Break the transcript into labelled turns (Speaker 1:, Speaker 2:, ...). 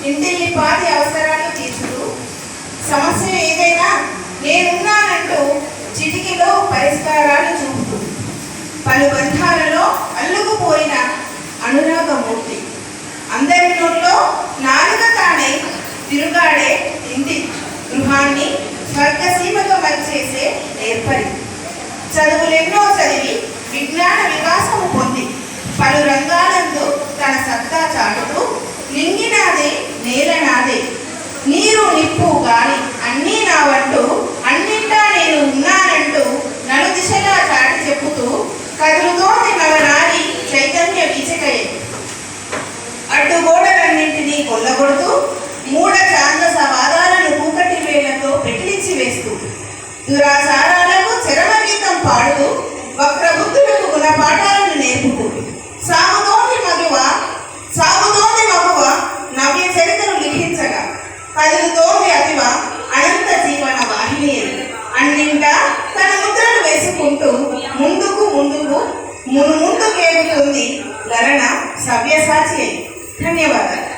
Speaker 1: ఇంటిల్లిపాది అవసరాలు తీర్చుతూ సమస్య ఏదైనా నేనున్నానంటూ చిటికిలో పరిష్కారాలు చూపుతూ పలు బంధాలలో అల్లుకుపోయిన అనురాగమూర్తి, అందరి నోట్లో నాలుక తానై తిరుగాడే ఇంటి గృహాన్ని స్వర్గసీమగా మరిచేసే ఏర్పడి చదువులెన్నో చదివి విజ్ఞాన వికాసము పొంది పలు రంగాలందు తన సత్తా చాటుతూ నింగినాదే నేల నాదే, నీరు నిప్పు గాలి అన్నీ నావంటూ అన్నింటా నేను ఉన్నానంటూ నలు దిశలా చాటి చెప్పుతూ కదులుతోంది నవనారి చైతన్య వీచకయే. అడ్డుగోడలన్నింటినీ కొల్లగొడుతూ మూఢ ఛాందస వాదాలను కూకటి వేళ్లతో పెకిలించి వేస్తూ దురాచారాలకు చరమగీతం పాడుతూ వక్రబుద్ధులకు గుణపాఠాలను నేర్పుతూ సాగుతోంది మగువ నవ్య చరిత్రను లిఖించగా కదులుతోంది అతివ అనంత జీవన వాహిని. అన్నింటా తన ముద్రలు వేసుకుంటూ ముందుకేగుతుంది లలన సవ్యసాచి. ధన్యవాదాలు.